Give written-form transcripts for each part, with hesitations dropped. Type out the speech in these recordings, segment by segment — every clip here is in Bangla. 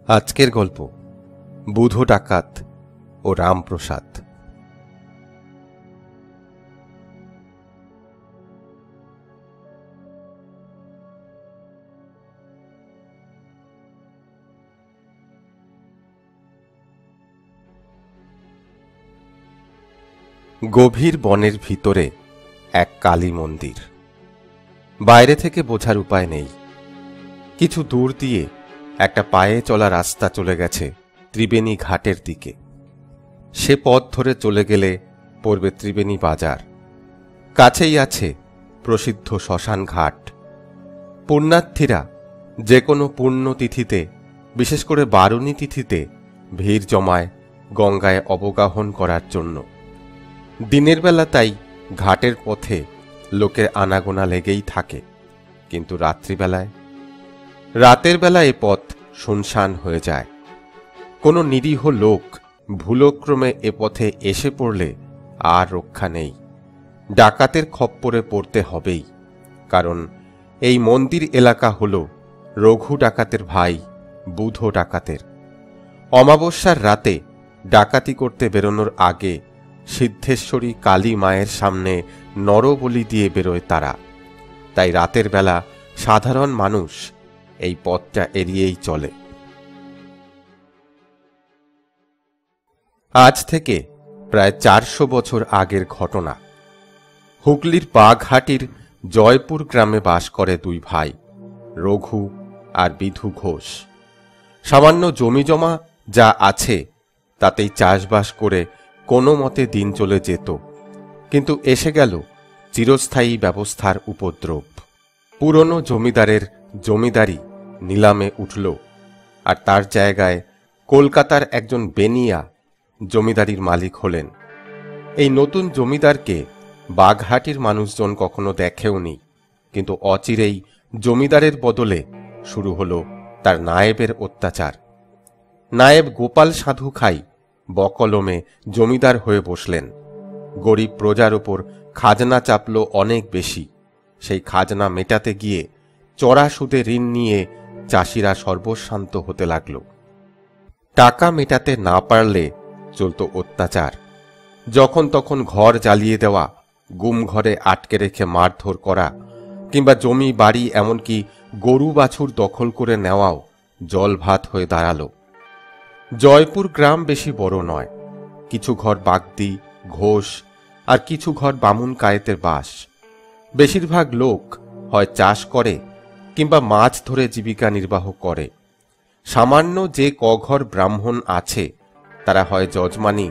আজকের গল্প বুধো ডাকাত ও রামপ্রসাদ। গভীর বনের ভিতরে এক কালী মন্দির। বাইরে থেকে বোঝার উপায় নেই। কিছু দূর দিয়ে একটা পায়ে চলা রাস্তা চলে গেছে ত্রিবেণী ঘাটের দিকে। সে পথ ধরে চলে গেলে পড়বে ত্রিবেণী বাজার। কাছেই আছে প্রসিদ্ধ শ্মশান ঘাট। পুণ্যার্থীরা যে কোনো পুণ্যতিথিতে, বিশেষ করে বারুণী তিথিতে ভিড় জমায় গঙ্গায় অবগাহন করার জন্য। দিনের বেলা তাই ঘাটের পথে লোকের আনাগোনা লেগেই থাকে, কিন্তু রাতের বেলা এ পথ শুনশান হয়ে যায়। কোনো নিরীহ লোক ভুলক্রমে এ পথে এসে পড়লে আর রক্ষা নেই। ডাকাতের খপ্পরে পড়তে হবেই, কারণ এই মন্দির এলাকা হল রঘু ডাকাতের ভাই বুধো ডাকাতের। অমাবস্যার রাতে ডাকাতি করতে বেরোনোর আগে সিদ্ধেশ্বরী কালী মায়ের সামনে নরবলি দিয়ে বেরোয় তারা। তাই রাতের বেলা সাধারণ মানুষ এই পথটা এড়িয়েই চলে। আজ থেকে প্রায় 400 বছর আগের ঘটনা। হুগলির বাঘহাটির জয়পুর গ্রামে বাস করে দুই ভাই, রঘু আর বিধু ঘোষ। সামান্য জমিজমা যা আছে তাতেই চাষবাস করে কোনো মতে দিন চলে যেত, কিন্তু এসে গেল চিরস্থায়ী ব্যবস্থার উপদ্রব। পুরনো জমিদারের জমিদারি নিলামে উঠল, আর তার জায়গায় কলকাতার একজন বেনিয়া জমিদারির মালিক হলেন। এই নতুন জমিদারকে বাঘহাটির মানুষজন কখনো দেখেওনি, কিন্তু অচিরেই জমিদারের বদলে শুরু হলো তার নায়েবের অত্যাচার। নায়েব গোপাল সাধু খাই বকলমে জমিদার হয়ে বসলেন। গরিব প্রজার ওপর খাজনা চাপল অনেক বেশি। সেই খাজনা মেটাতে গিয়ে চড়া সুদে ঋণ নিয়ে চাষিরা সর্বশান্ত হতে লাগল। টাকা মেটাতে না পারলে চলত অত্যাচার। যখন তখন ঘর জ্বালিয়ে দেওয়া, গুম ঘরে আটকে রেখে মারধর করা, কিংবা জমি বাড়ি এমনকি গরু বাছুর দখল করে নেওয়াও জল ভাত হয়ে দাঁড়াল। জয়পুর গ্রাম বেশি বড় নয়। কিছু ঘর বাগদি, ঘোষ আর কিছু ঘর বামুন কায়েতের বাস। বেশিরভাগ লোক হয় চাষ করে কিংবা মাছ ধরে জীবিকা নির্বাহ করে। সামান্য যে কঘর ব্রাহ্মণ আছে তারা হয় যজমানি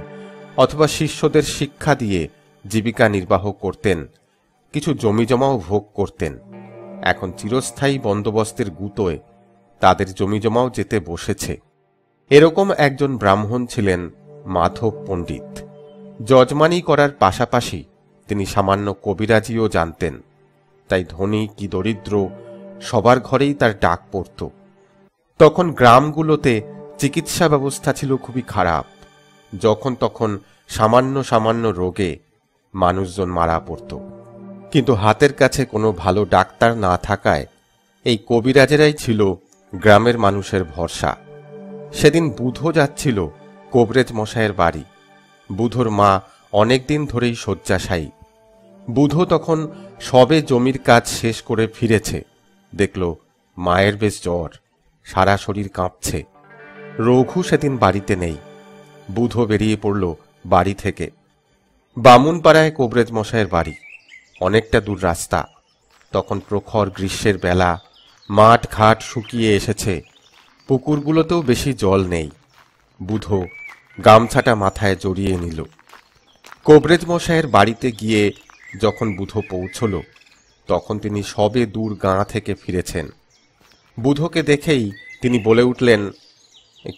অথবা শিষ্যদের শিক্ষা দিয়ে জীবিকা নির্বাহ করতেন, কিছু জমিজমাও ভোগ করতেন। এখন চিরস্থায়ী বন্দোবস্তের গুতোয় তাদের জমিজমাও যেতে বসেছে। এরকম একজন ব্রাহ্মণ ছিলেন মাধব পণ্ডিত। যজমানি করার পাশাপাশি তিনি সামান্য কবিরাজিও জানতেন। তাই ধনী কি দরিদ্র সবার ঘরেই তার ডাক পড়ত। তখন গ্রামগুলোতে চিকিৎসা ব্যবস্থা ছিল খুবই খারাপ। যখন তখন সামান্য রোগে মানুষজন মারা পড়ত, কিন্তু হাতের কাছে কোনো ভালো ডাক্তার না থাকায় এই কবিরাজেরাই ছিল গ্রামের মানুষের ভরসা। সেদিন বুধো যাচ্ছিল কবরেজ মশায়ের বাড়ি। বুধোর মা অনেকদিন ধরেই শয্যাশায়ী। বুধো তখন সবে জমির কাজ শেষ করে ফিরেছে। দেখল মায়ের বেশ জ্বর, সারা শরীর কাঁপছে। রঘু সেদিন বাড়িতে নেই। বুধো বেরিয়ে পড়ল বাড়ি থেকে। বামুনপাড়ায় কবরেজ মশায়ের বাড়ি, অনেকটা দূর রাস্তা। তখন প্রখর গ্রীষ্মের বেলা, মাঠ ঘাট শুকিয়ে এসেছে, পুকুরগুলোতেও বেশি জল নেই। বুধো গামছাটা মাথায় জড়িয়ে নিল। কবরেজ মশায়ের বাড়িতে গিয়ে যখন বুধো পৌঁছল, তখন তিনি সবে দূর গাঁ থেকে ফিরেছেন। বুধোকে দেখেই তিনি বলে উঠলেন,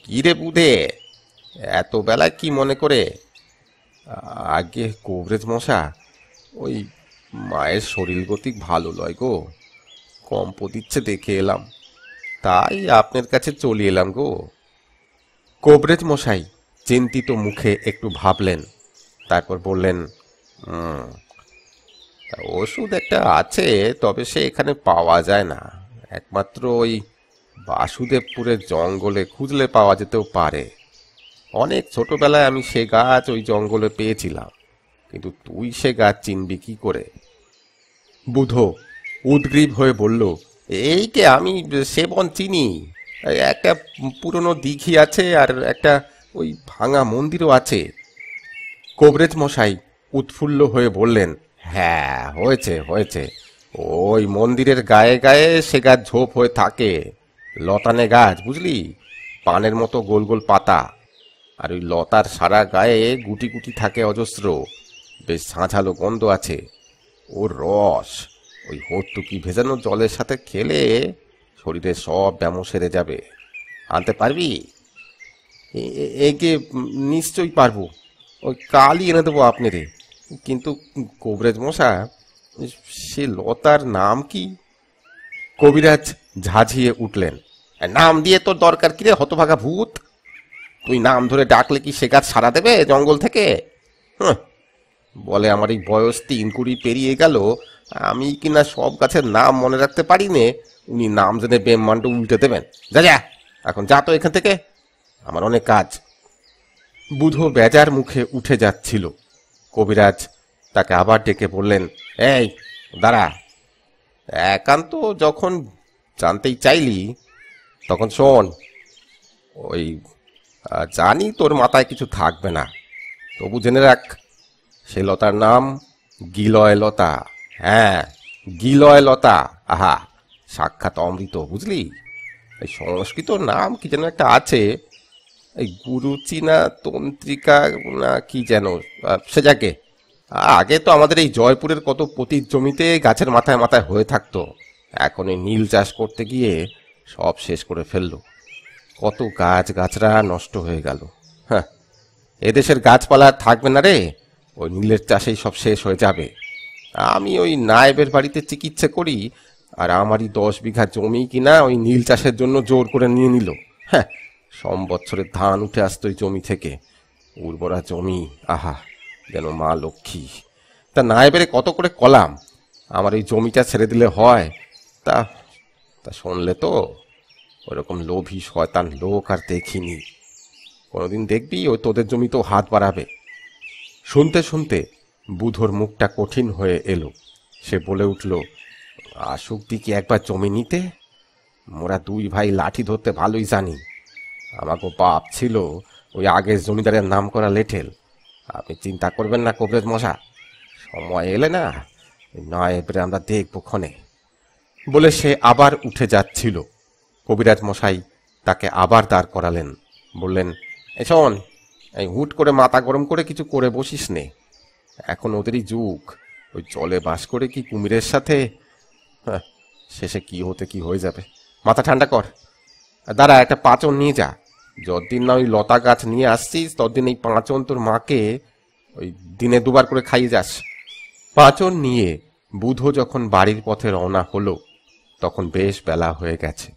কি রে বুধে, এত বেলা কি মনে করে? আগে কবরেজ মশা, ওই মায়ের শরীর গতিক ভালো লয় গো, কম্প দিচ্ছে দেখে এলাম, তাই আপনার কাছে চলে এলাম গো। কবরেজ মশাই চিন্তিত মুখে একটু ভাবলেন, তারপর বললেন, ওষুধ একটা আছে, তবে সে এখানে পাওয়া যায় না। একমাত্র ওই বাসুদেবপুরের জঙ্গলে খুঁজলে পাওয়া যেতেও পারে। অনেক ছোটবেলায় আমি সে গাছ ওই জঙ্গলে পেয়েছিলাম, কিন্তু তুই সে গাছ চিনবি কি করে? বুধো উদ্গ্রীব হয়ে বলল, এইকে আমি সে বন চিনি। একটা পুরনো দিঘি আছে আর একটা ওই ভাঙা মন্দিরও আছে। কবরেজ মশাই উৎফুল্ল হয়ে বললেন, হ্যাঁ হয়েছে হয়েছে, ওই মন্দিরের গায়ে গায়ে সে গাছ ঝোপ হয়ে থাকে। লতানে গাছ, বুঝলি, পানের মতো গোল গোল পাতা, আর ওই লতার সারা গায়ে গুটি গুটি থাকে অজস্র, বেশ ঝাঁঝালো গন্ধ আছে। ওর রস ওই হর্তুকি ভেজানো জলের সাথে খেলে শরীরের সব ব্যামো সেরে যাবে। আনতে পারবি? একে নিশ্চয়ই পারবো, ওই কালই এনে দেবো আপনি রে। কিন্তু কবিরাজ মশা, সে লতার নাম কি? কবিরাজ ঝাঁঝিয়ে উঠলেন, নাম দিয়ে তোর দরকার কি রে হতভাগা ভূত? তুই নাম ধরে ডাকলে কি সে গাছ সারা দেবে জঙ্গল থেকে? বলে আমার এই বয়স 3 কুড়ি পেরিয়ে গেল, আমি কিনা সব গাছের নাম মনে রাখতে পারি নে, উনি নাম জেনে ব্রহ্মাণ্ড উল্টে দেবেন। যা যা, এখন যা তো এখান থেকে, আমার অনেক কাজ। বুধো বেজার মুখে উঠে যাচ্ছিল। কবিরাজ তাকে আবার ডেকে বললেন, এই দাঁড়া, একান্ত যখন জানতেই চাইলি তখন শোন। ওই জানি তোর মাথায় কিছু থাকবে না, তবু জেনে রাখ, সে লতার নাম গিলয় লতা। হ্যাঁ, গিলয় লতা। আহা, সাক্ষাৎ অমৃত, বুঝলি। এই সংস্কৃত নাম কি যেন একটা আছে, এই গুরুচি না তন্ত্রিকা না কি যেন, সে যাকে। আগে তো আমাদের এই জয়পুরের কত পতির জমিতে গাছের মাথায় মাথায় হয়ে থাকতো, এখন এই নীল চাষ করতে গিয়ে সব শেষ করে ফেললো। কত গাছ গাছরা নষ্ট হয়ে গেল। হ্যাঁ, এদেশের গাছপালা থাকবে না রে, ওই নীলের চাষেই সব শেষ হয়ে যাবে। আমি ওই নায়েবের বাড়িতে চিকিৎসা করি, আর আমারই 10 বিঘা জমি কিনা ওই নীল চাষের জন্য জোর করে নিয়ে নিল। হ্যাঁ, সম্বৎসরের ধান উঠে আসতো ওই জমি থেকে, উর্বরা জমি, আহা, যেন মা লক্ষ্মী। তা নায়েবেরে কত করে কলাম, আমার এই জমিটা ছেড়ে দিলে হয়। তা তা শুনলে তো, ওরকম লোভী শয়তান লোক আর দেখিনি। কোনোদিন দেখবি ওই তোদের জমিতেও হাত বাড়াবে। শুনতে শুনতে বুধোর মুখটা কঠিন হয়ে এলো। সে বলে উঠল, আসুক দিকে একবার জমি নিতে, মোরা 2 ভাই লাঠি ধরতে ভালোই জানি। আমাকে বাপ ছিল ওই আগের জমিদারের নাম করা লেঠেল। আপনি চিন্তা করবেন না কবিরাজ মশা, সময় এলে না নয় এবারে আমরা দেখবো ক্ষণে। বলে সে আবার উঠে যাচ্ছিল। কবিরাজ মশাই তাকে আবার দাঁড় করালেন, বললেন, এই শোন, এই হুট করে মাথা গরম করে কিছু করে বসিস নে, এখন ওদেরই যুগ। ওই জলে বাস করে কি কুমিরের সাথে, শেষে কি হতে কি হয়ে যাবে। মাথা ঠান্ডা কর, দাঁড়া, একটা পাঁচন নিয়ে যা। যতদিন না ওই লতা গাছ নিয়ে আসছিস ততদিন এই পাঁচন তোর মাকে ওই দিনে 2বার করে খাইয়ে যাস। পাঁচন নিয়ে বুধো যখন বাড়ির পথে রওনা হলো তখন বেশ বেলা হয়ে গেছে।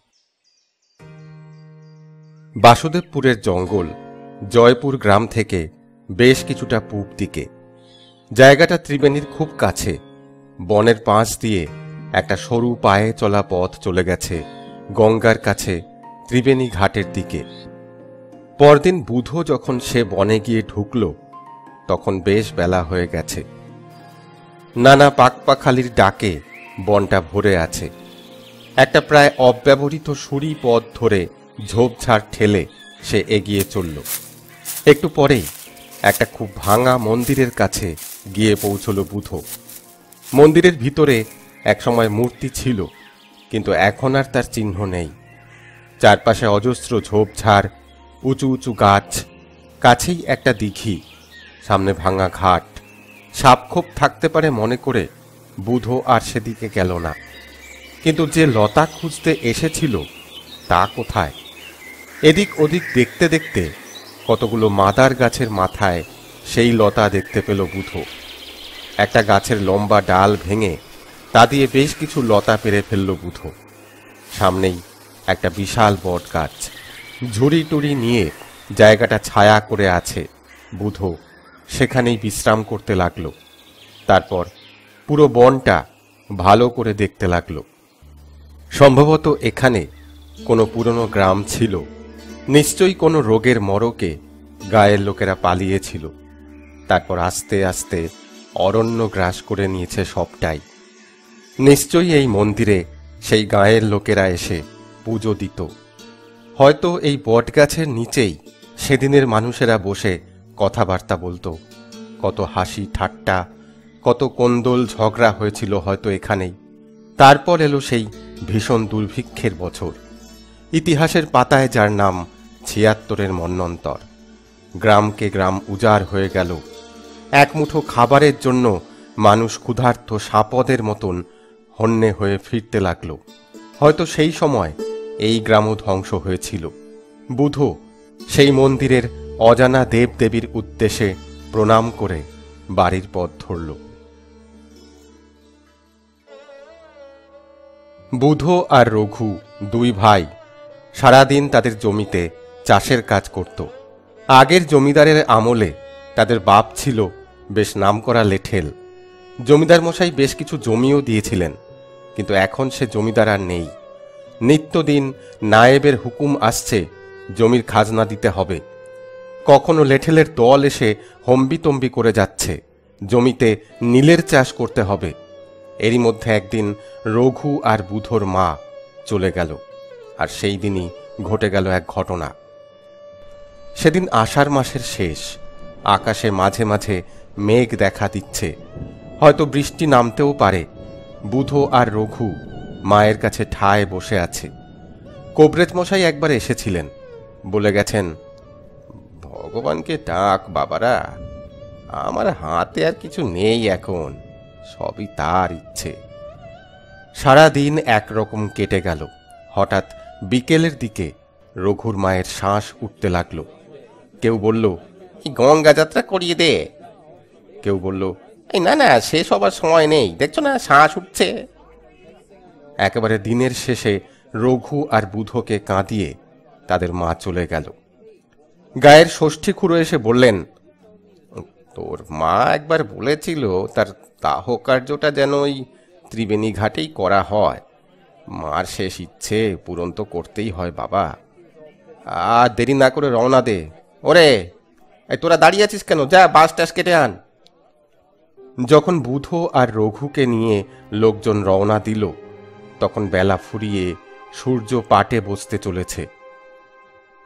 বাসুদেবপুরের জঙ্গল জয়পুর গ্রাম থেকে বেশ কিছুটা পূব দিকে। জায়গাটা ত্রিবেণীর খুব কাছে। বনের পাশ দিয়ে একটা সরু পায়ে চলা পথ চলে গেছে গঙ্গার কাছে ত্রিবেণী ঘাটের দিকে। পরদিন বুধো যখন সে বনে গিয়ে ঢুকল তখন বেশ বেলা হয়ে গেছে। নানা পাকপাখালির ডাকে বনটা ভরে আছে। একটা প্রায় অব্যবহৃত সুড়ি পথ ধরে ঝোপঝাড় ঠেলে সে এগিয়ে চলল। একটু পরেই একটা খুব ভাঙা মন্দিরের কাছে গিয়ে পৌঁছল বুধো। মন্দিরের ভিতরে একসময় মূর্তি ছিল, কিন্তু এখন আর তার চিহ্ন নেই। চারপাশে অজস্র ঝোপঝাড়, উঁচু উঁচু গাছ, কাছেই একটা দিঘি, সামনে ভাঙা ঘাট। সাপখোপ থাকতে পারে মনে করে বুধো আর সেদিকে গেল না। কিন্তু যে লতা খুঁজতে এসেছিল তা কোথায়? এদিক ওদিক দেখতে দেখতে কতগুলো মাদার গাছের মাথায় সেই লতা দেখতে পেল বুধো। একটা গাছের লম্বা ডাল ভেঙে তা দিয়ে বেশ কিছু লতা পেরে ফেলল বুধো। সামনেই একটা বিশাল বট গাছ, ঝুড়ি টুড়ি নিয়ে জায়গাটা ছায়া করে আছে। বুধো সেখানেই বিশ্রাম করতে লাগল। তারপর পুরো বনটা ভালো করে দেখতে লাগল। সম্ভবত এখানে কোনো পুরনো গ্রাম ছিল, নিশ্চয়ই কোনো রোগের মরকে গায়ের লোকেরা পালিয়েছিল। তারপর আস্তে আস্তে অরণ্য গ্রাস করে নিয়েছে সবটাই। নিশ্চয়ই এই মন্দিরে সেই গায়ের লোকেরা এসে পুজো দিত। হয়তো এই বটগাছের নিচেই সেদিনের মানুষেরা বসে কথাবার্তা বলতো। কত হাসি ঠাট্টা, কত কোন্দল ঝগড়া হয়েছিল হয়তো এখানেই। তারপর এলো সেই ভীষণ দুর্ভিক্ষের বছর, ইতিহাসের পাতায় যার নাম ৭৬-এর মন্বন্তর। গ্রামকে গ্রাম উজাড় হয়ে গেল। এক মুঠো খাবারের জন্য মানুষ ক্ষুধার্ত সাপদের মতন হন্যে হয়ে ফিরতে লাগল। হয়তো সেই সময় এই গ্রামও ধ্বংস হয়েছিল। বুধ সেই মন্দিরের অজানা দেবদেবীর উদ্দেশ্যে প্রণাম করে বাড়ির পথ ধরল। বুধ আর রঘু দুই ভাই সারাদিন তাদের জমিতে চাষের কাজ করত। আগের জমিদারের আমলে তাদের বাপ ছিল বেশ নামকরা লেঠেল। জমিদার মশাই বেশ কিছু জমিও দিয়েছিলেন, কিন্তু এখন সে জমিদার আর নেই। নিত্যদিন নায়েবের হুকুম আসছে জমির খাজনা দিতে হবে। কখনো লেঠেলের দল এসে হম্বিতম্বি করে যাচ্ছে, জমিতে নীলের চাষ করতে হবে। এরই মধ্যে একদিন রঘু আর বুধর মা চলে গেল, আর সেই দিনই ঘটে গেল এক ঘটনা। সেদিন আষাঢ় মাসের শেষ, আকাশে মাঝে মাঝে মেঘ দেখা দিচ্ছে, হয়তো বৃষ্টি নামতেও পারে। বুধ আর রঘু মায়ের কাছে ঠায় বসে আছে। কবরেজ মশাই একবার এসেছিলেন, বলে গেছেন, ভগবানকে ডাক বাবারা, আমার হাতে আর কিছু নেই এখন, সবই তার ইচ্ছে। সারাদিন একরকম কেটে গেল। হঠাৎ বিকেলের দিকে রঘুর মায়ের শ্বাস উঠতে লাগলো। কেউ বলল, এই গঙ্গা যাত্রা করিয়ে দে। কেউ বলল, এই না না, শেষ হবার সময় নেই, দেখছো না শ্বাস উঠছে। একেবারে দিনের শেষে রঘু আর বুধকে কাঁদিয়ে তাদের মা চলে গেল। গায়ের ষষ্ঠী খুড়ো এসে বললেন, তোর মা একবার বলেছিল তার দাহ কার্যটা যেন ওই ত্রিবেণী ঘাটেই করা হয়। মার শেষ ইচ্ছে পূরণ তো করতেই হয় বাবা, আর দেরি না করে রওনা দে। ওরে, এই তোরা দাঁড়িয়ে আছিস কেন? যা বাস টাস কেটে আন। যখন বুধ আর রঘুকে নিয়ে লোকজন রওনা দিল, তখন বেলা ফুরিয়ে সূর্য পাটে বসতে চলেছে।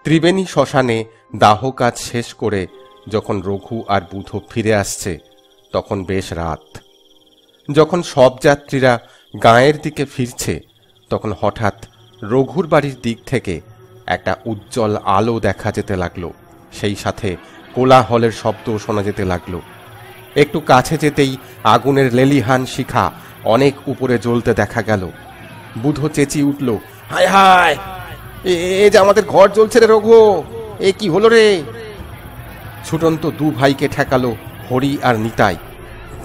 ত্রিবেণী শ্মশানে দাহ কাজ শেষ করে যখন রঘু আর বুধ ফিরে আসছে, তখন বেশ রাত। যখন সব যাত্রীরা গাঁয়ের দিকে ফিরছে, তখন হঠাৎ রঘুর বাড়ির দিক থেকে একটা উজ্জ্বল আলো দেখা যেতে লাগলো। সেই সাথে কোলাহলের শব্দ শোনা যেতে লাগলো। একটু কাছে যেতেই আগুনের লেলিহান শিখা অনেক উপরে জ্বলতে দেখা গেল। বুধ চেঁচিয়ে উঠল, হায় হায়, এ যে আমাদের ঘর জ্বলছে রে রঘু, এ কি হলো রে? ছুটন্ত দু ভাইকে ঠেকালো হরি আর নিতাই।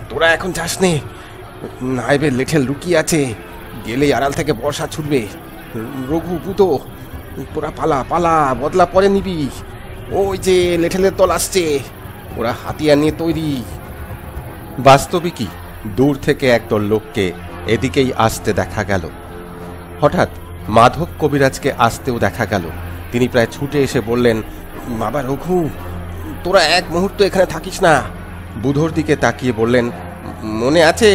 তোরা এখন যাস নে, নায়েবের লেঠেল লুকিয়ে আছে, গেলেই আড়াল থেকে বর্ষা ছুটবে। রঘু, বুধ, তোরা পালা পালা, বদলা পরে নিবি। ওই যে লেঠেলের দল আসছে, ওরা হাতিয়ার নিয়ে তৈরি। বাস্তবিকই দূর থেকে একদল লোককে এদিকেই আসতে দেখা গেল। হঠাৎ মাধব কবিরাজকে আসতেও দেখা গেল। তিনি প্রায় ছুটে এসে বললেন, বাবা রঘু, তোরা এক মুহূর্ত এখানে থাকিস না। বুধর দিকে তাকিয়ে বললেন, মনে আছে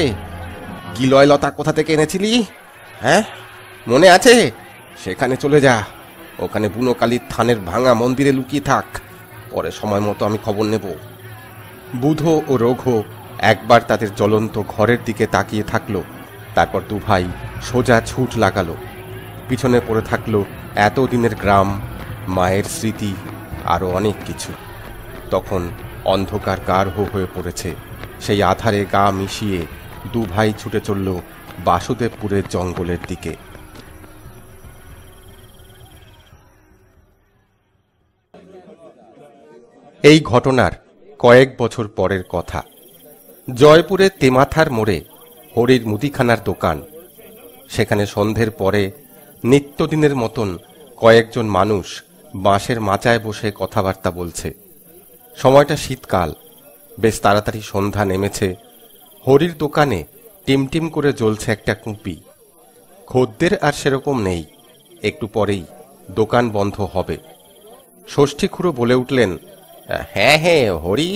গিলয় লতা কোথা থেকে এনেছিলি? হ্যাঁ, মনে আছে? সেখানে চলে যা, ওখানে বুনো কালীর থানের ভাঙা মন্দিরে লুকিয়ে থাক, পরে সময় মতো আমি খবর নেব। বুধ ও রঘু একবার তাদের জ্বলন্ত ঘরের দিকে তাকিয়ে থাকলো, তারপর দু ভাই সোজা ছুট লাগালো। পিছনে পড়ে থাকলো এতদিনের গ্রাম, মায়ের স্মৃতি, আরো অনেক কিছু। তখন অন্ধকার গাঢ় হয়ে পড়েছে। সেই আধারে গা মিশিয়ে দু ভাই ছুটে চলল বাসুদেবপুরের জঙ্গলের দিকে। এই ঘটনার কয়েক বছর পরের কথা। জয়পুরের তেমাথার মোড়ে হরির মুদিখানার দোকান। সেখানে সন্ধ্যের পরে নিত্যদিনের মতন কয়েকজন মানুষ বাঁশের মাচায় বসে কথাবার্তা বলছে। সময়টা শীতকাল, বেশ তাড়াতাড়ি সন্ধ্যা নেমেছে। হরির দোকানে টিমটিম করে জ্বলছে একটা কুপি। খদ্দের আর সেরকম নেই। একটু পরেই দোকান বন্ধ হবে। ষষ্ঠী খুড়ো বলে উঠলেন, হ্যাঁ হ্যাঁ হরি,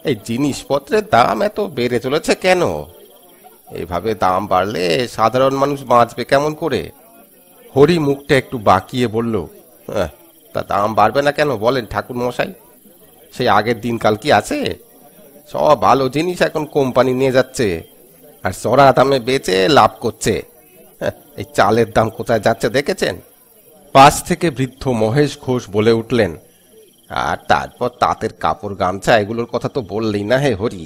এই জিনিসপত্রের দাম এত বেড়ে চলেছে কেন? এভাবে দাম বাড়লে সাধারণ মানুষ বাঁচবে কেমন করে? হরি মুখটা একটু বাঁকিয়ে বলল, তা দাম বাড়বে না কেন বলেন ঠাকুর মশাই? সেই আগের দিনকাল কি আছে? সব ভালো জিনিস এখন কোম্পানি নিয়ে যাচ্ছে আর চড়া দামে বেচে লাভ করছে। এই চালের দাম কোথায় যাচ্ছে দেখেছেন? পাশ থেকে বৃদ্ধ মহেশ ঘোষ বলে উঠলেন, আর তারপর তাঁতের কাপড় গামছা এগুলোর কথা তো বললেই না হে হরি।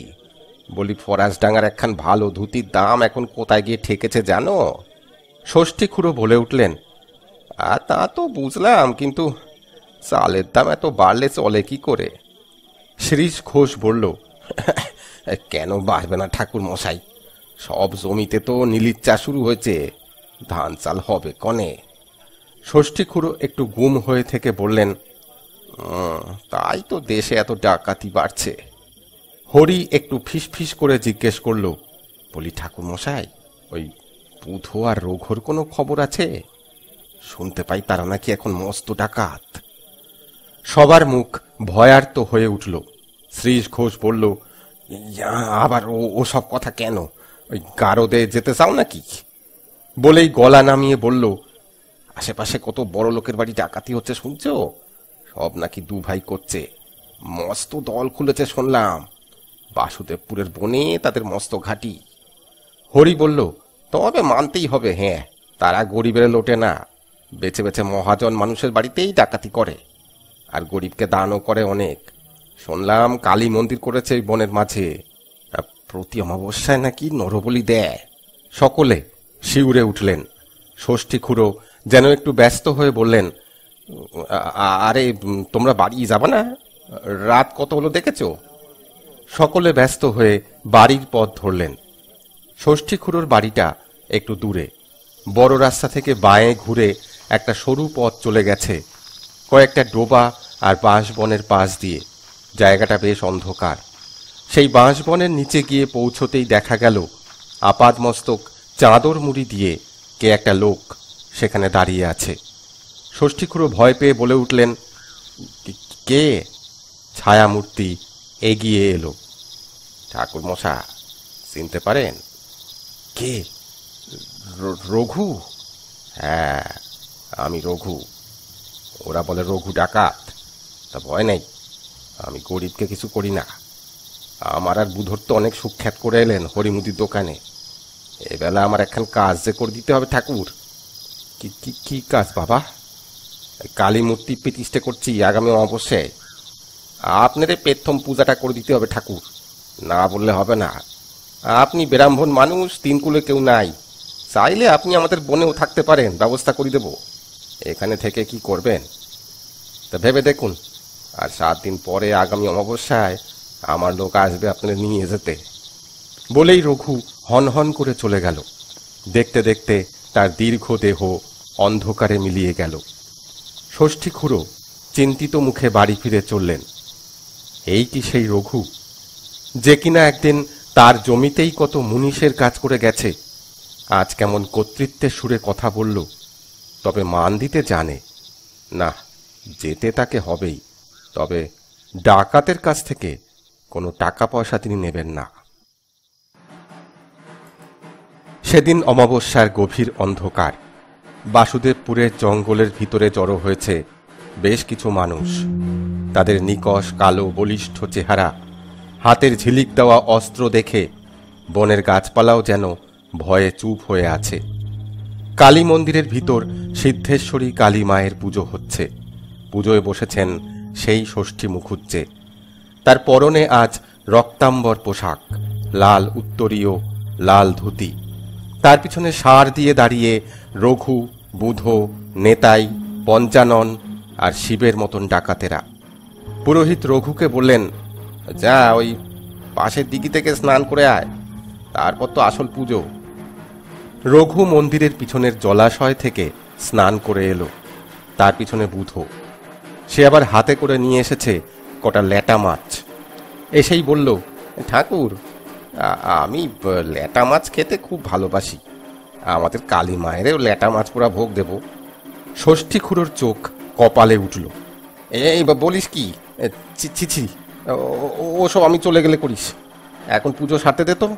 বলি ফরাসডাঙ্গার একখান ভালো ধুতির দাম এখন কোথায় গিয়ে ঠেকেছে জানো? ষষ্ঠী খুড়ো বলে উঠলেন, আর তা তো বুঝলাম, কিন্তু চালের দাম এত বাড়লে চলে কি করে? শ্রীশ ঘোষ বলল, কেন বাড়বে না ঠাকুর মশাই? সব জমিতে তো নীলির চাষ শুরু হয়েছে, ধান চাল হবে কনে। ষষ্ঠী খুড়ো একটু গুম হয়ে থেকে বললেন, তাই তো দেশে এত ডাকাতি বাড়ছে। হরি একটু ফিসফিস করে জিজ্ঞেস করল, বলি ঠাকুর মশাই, ওই বুধো আর রঘুর কোনো খবর আছে? শুনতে পাই তারা নাকি এখন মস্ত ডাকাত। সবার মুখ ভয়ার্ত হয়ে উঠল। শ্রীশ ঘোষ বলল, আবার ও সব কথা কেন? ওই গারদে যেতে চাও নাকি? বলেই গলা নামিয়ে বলল, আশেপাশে কত বড় লোকের বাড়ি ডাকাতি হচ্ছে শুনছো? সব নাকি দু ভাই করছে, মস্ত দল খুলেছে শুনলাম। বাসুদেবপুরের বনে তাদের মস্ত ঘাঁটি। হরি বলল, তবে মানতেই হবে, হ্যাঁ, তারা গরিবের লোটে না, বেছে বেছে মহাজন মানুষের বাড়িতেই ডাকাতি করে, আর গরিবকে দানও করে অনেক। শুনলাম কালী মন্দির করেছে এই বনের মাঝে, প্রতি অমাবস্যায় নাকি নরবলি দেয়। সকলে শিউরে উঠলেন। ষষ্ঠী খুড়ো যেন একটু ব্যস্ত হয়ে বললেন, আরে তোমরা বাড়ি যাবে না? রাত কত হলো দেখেছ? সকলে ব্যস্ত হয়ে বাড়ির পথ ধরলেন। ষষ্ঠী খুড়োর বাড়িটা একটু দূরে। বড় রাস্তা থেকে বাঁয়ে ঘুরে একটা সরু পথ চলে গেছে কয়েকটা ডোবা আর বাঁশবনের পাশ দিয়ে। জায়গাটা বেশ অন্ধকার। সেই বাঁশবনের নিচে গিয়ে পৌঁছতেই দেখা গেল আপাদমস্তক চাদর মুড়ি দিয়ে কে একটা লোক সেখানে দাঁড়িয়ে আছে। ষষ্ঠী খুড়ো ভয় পেয়ে বলে উঠলেন, কে? ছায়ামূর্তি এগিয়ে এলো। ঠাকুর মশা, চিনতে পারেন? কে? রঘু? হ্যাঁ, আমি রঘু। ওরা বলে রঘু ডাকাত, তা ভয় নেই, আমি গরিবকে কিছু করি না। আমার আর বুধর তো অনেক সুখ্যাত করে এলেন হরিমুদির দোকানে। এবেলা আমার একখান কাজ যে করে দিতে হবে ঠাকুর। কি কাজ বাবা? কালী মূর্তি প্রতিষ্ঠা করছি আগামী অমাবস্যায়। আপনার প্রথম পূজাটা করে দিতে হবে ঠাকুর, না বললে হবে না। আপনি ব্রাহ্মণ মানুষ, তিন কুলে কেউ নাই, চাইলে আপনি আমাদের বনেও থাকতে পারেন, ব্যবস্থা করে দেব। এখানে থেকে কি করবেন তা ভেবে দেখুন। আর 7 দিন পরে আগামী অমাবস্যায় আমার লোক আসবে আপনাদের নিয়ে যেতে। বলেই রঘু হনহন করে চলে গেল। দেখতে দেখতে তার দীর্ঘ দেহ অন্ধকারে মিলিয়ে গেল। ষষ্ঠী খুড়ো চিন্তিত মুখে বাড়ি ফিরে চললেন। এই কি সেই রঘু যে কিনা একদিন তার জমিতেই কত মুনিশের কাজ করে গেছে, আজ কেমন কর্তৃত্বের সুরে কথা বলল? তবে মান দিতে জানে না, যেতে তাকে হবেই। তবে ডাকাতের কাছ থেকে কোনো টাকা পয়সা তিনি নেবেন না। সেদিন অমাবস্যার গভীর অন্ধকার। বাসুদেবপুরের জঙ্গলের ভিতরে জড়ো হয়েছে বেশ কিছু মানুষ। তাদের নিকষ কালো বলিষ্ঠ চেহারা, হাতের ঝিলিক দেওয়া অস্ত্র দেখে বনের গাছপালাও যেন ভয়ে চুপ হয়ে আছে। কালী মন্দিরের ভিতর সিদ্ধেশ্বরী কালী মায়ের পুজো হচ্ছে। পুজোয় বসেছেন সেই ষষ্ঠী মুখুজ্জে। তার পরনে আজ রক্তাম্বর পোশাক, লাল উত্তরীয়, লাল ধুতি। তার পিছনে ষাঁড় দিয়ে দাঁড়িয়ে রঘু, বুধো, নেতাই, পঞ্চানন আর শিবের মতন ডাকাতেরা। পুরোহিত রঘুকে বললেন, যা ওই পাশের দিঘি থেকে স্নান করে আয়, তারপর তো আসল পুজো। রঘু মন্দিরের পিছনের জলাশয় থেকে স্নান করে এলো। তার পিছনে বুধো। সে আবার হাতে করে নিয়ে এসেছে কটা ল্যাটা মাছ। এসেই বলল, ঠাকুর, আমি ল্যাটা মাছ খেতে খুব ভালোবাসি, আমাদের কালী মায়েরও ল্যাটা মাছ পোড়া ভোগ দেব। ষষ্ঠী খুড়োর চোখ কপালে উঠল। এই বলিস কি? ছি ছি, ওসব আমি চলে গেলে করিস। এখন পুজো সারতে দে তো।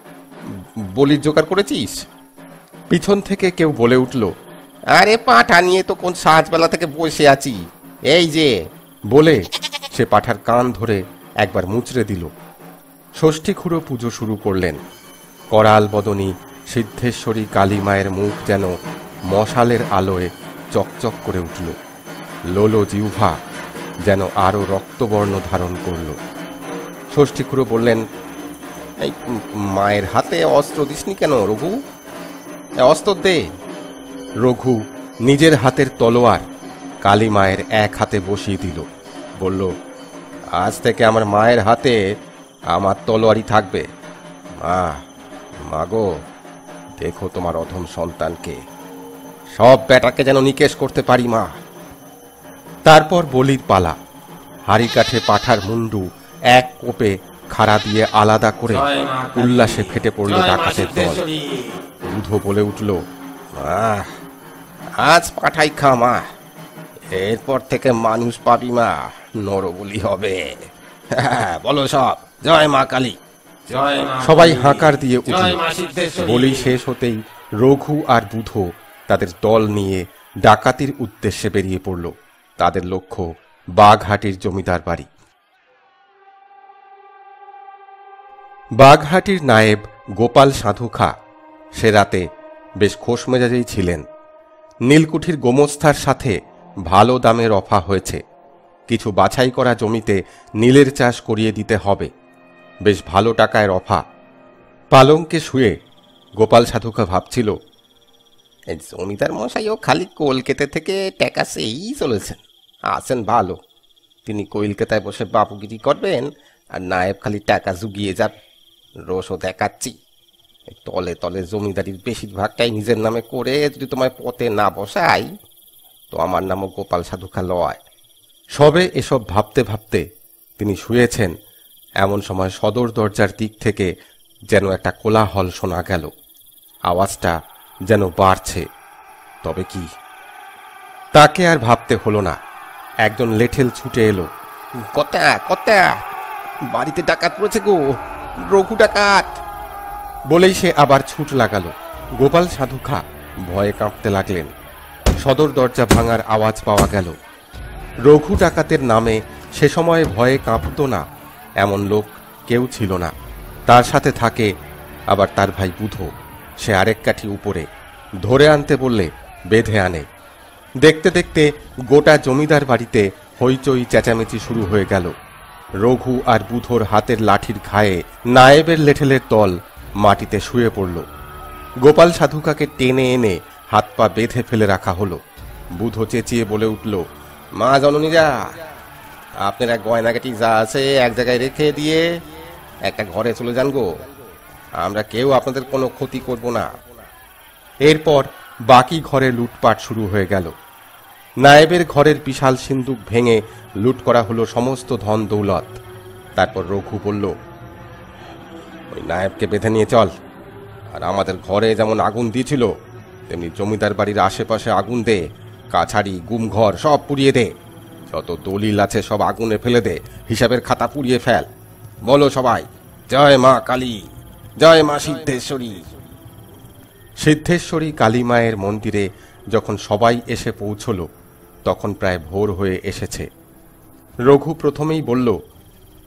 বলির জোগাড় করেছিস? পিছন থেকে কেউ বলে উঠল, আরে পাঁঠা নিয়ে তো কোন সাজবেলা থেকে বসে আছি, এই যে। বলে সে পাঁঠার কান ধরে একবার মুচড়ে দিল। ষষ্ঠী খুড়ো পুজো শুরু করলেন। করাল বদনী সিদ্ধেশ্বরী কালী মায়ের মুখ যেন মশালের আলোয় চকচক করে উঠল। লোলো জিহ্বা যেন আরো রক্তবর্ণ ধারণ করল। ষষ্ঠী খুড়ো বললেন, এই মায়ের হাতে অস্ত্র দিসনি কেন রঘু? অস্ত্র দে। রঘু নিজের হাতের তলোয়ার কালী মায়ের এক হাতে বসিয়ে দিল। বলল, আজ থেকে আমার মায়ের হাতে আমার তলোয়ারই থাকবে। মাগো, দেখো তোমার অধম সন্তানকে, সব বেটাকে যেন নিকেশ করতে পারি মা। তারপর বলির পালা। হাড়ি কাঠে পাঁঠার মুন্ডু এক কোপে খাড়া দিয়ে আলাদা করে উল্লাসে ফেটে পড়ল ডাকাতের দল। বুধো বলে উঠল, আজ পাঠাই খা মা, এরপর থেকে মানুষ পাবি মা, নরবলি হবে। বলো সব, জয় মা কালী। সবাই হাঁকার দিয়ে উঠল। বলি শেষ হতেই রঘু আর বুধো তাদের দল নিয়ে ডাকাতির উদ্দেশ্যে বেরিয়ে পড়ল। তাদের লক্ষ্য বাঘহাটির জমিদার বাড়ি। বাঘহাটির নায়েব গোপাল সাধু খা সে রাতে বেশ খোশ মেজাজেই ছিলেন। নীলকুঠির গোমস্তার সাথে ভালো দামের অফা হয়েছে। কিছু বাছাই করা জমিতে নীলের চাষ করিয়ে দিতে হবে। বেশ ভালো টাকায় অফা। পালঙ্কে শুয়ে গোপাল সাধুকা ভাবছিল, জমিদার মশাইও খালি কলকাতা থেকে ট্যাকাসেই চলেছেন, আছেন ভালো। তিনি কলকাতায় বসে বাবুগিরি করবেন আর নায়েব খালি টাকা জুগিয়ে যাবে। রোষও দেখাচ্ছি, তলে তলে জমিদারির বেশিরভাগটাই নিজের নামে করে যদি তোমায় পথে না বসাই তো আমার নামও গোপাল সাধুকা লয়। সবে এসব ভাবতে ভাবতে তিনি শুয়েছেন, এমন সময় সদর দরজার দিক থেকে যেন একটা কোলাহল শোনা গেল। আওয়াজটা যেন বাড়ছে, তবে কি? তাকে আর ভাবতে হলো না। একজন লেঠেল ছুটে এলো। কতা কতা, বাড়িতে ডাকাত পড়েছে গো, রঘু ডাকাত। বলেই সে আবার ছুট লাগালো। গোপাল সাধুখা ভয়ে কাঁপতে লাগলেন। সদর দরজা ভাঙার আওয়াজ পাওয়া গেল। রঘু ডাকাতের নামে সে সময়ে ভয়ে কাঁপত না এমন লোক কেউ ছিল না। তার সাথে থাকে আবার তার ভাই বুধো। সে আরেক কাঠি উপরে ধরে আনতে বললে বেঁধে আনে। দেখতে দেখতে গোটা জমিদার বাড়িতে হইচই চেঁচামেচি শুরু হয়ে গেল। রঘু আর বুধোর হাতের লাঠির ঘায়ে নায়েবের লেঠেলের দল মাটিতে শুয়ে পড়ল। গোপাল সাধুকাকে টেনে এনে হাত পা বেঁধে ফেলে রাখা হলো। বুধো চেঁচিয়ে বলে উঠল, মা জননীরা, আপনারা গয়নাগাটি যা আছে এক জায়গায় রেখে দিয়ে একটা ঘরে চলে যান গো, আমরা কেউ আপনাদের কোনো ক্ষতি করব না। এরপর বাকি ঘরে লুটপাট শুরু হয়ে গেল। নায়েবের ঘরের বিশাল সিন্দুক ভেঙে লুট করা হলো সমস্ত ধন দৌলত। তারপর রঘু বলল, ওই নায়েবকে বেঁধে নিয়ে চল, আর আমাদের ঘরে যেমন আগুন দিয়েছিল তেমনি জমিদার বাড়ির আশেপাশে আগুন দে, কাছারি গুমঘর সব পুড়িয়ে দে, যত দলিল আছে সব আগুনে ফেলে দে, হিসাবের খাতা পুড়িয়ে ফেল। বলো সবাই, জয় মা কালী, জয় মা সিদ্ধেশ্বরী। সিদ্ধেশ্বরী কালী মায়ের মন্দিরে যখন সবাই এসে পৌঁছল তখন প্রায় ভোর হয়ে এসেছে। রঘু প্রথমেই বলল,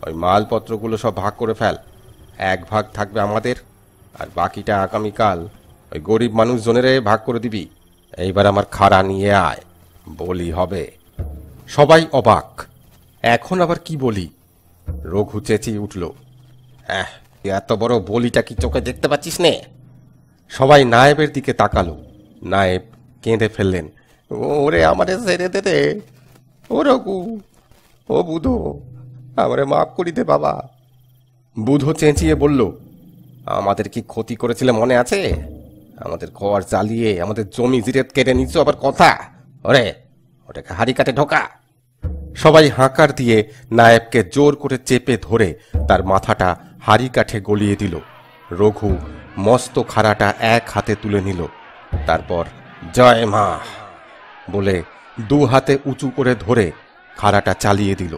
ওই মালপত্রগুলো সব ভাগ করে ফেল, এক ভাগ থাকবে আমাদের আর বাকিটা আগামীকাল ওই গরিব মানুষজনেরে ভাগ করে দিবি। এইবার আমার খাড়া নিয়ে আয়, বলি হবে। সবাই অবাক, এখন আবার কি বলি? রঘু চেঁচিয়ে উঠল, এত বড় বলিটা কি চোখে দেখতে পাচ্ছিস নে? সবাই নায়েবের দিকে তাকালো। নায়েব কেঁদে ফেললেন, ওরে আমারে ছেড়ে দে রে, ও রঘু, ও বুধো, আমারে মাফ করি দে বাবা। বুধো চেঁচিয়ে বলল, আমাদের কি ক্ষতি করেছিলে মনে আছে? আমাদের ঘর জ্বালিয়ে আমাদের জমি জিরেত কেটে নিচ্ছ আবার কথা? ওরে ওটাকে হাড়ি কাটে ঢোকা। সবাই হাঁকার দিয়ে নায়েবকে জোর করে চেপে ধরে তার মাথাটা হাড়ি কাঠে গলিয়ে দিল। রঘু মস্ত খাড়াটা এক হাতে তুলে নিল। তারপর জয় মা বলে দু হাতে উঁচু করে ধরে খাড়াটা চালিয়ে দিল।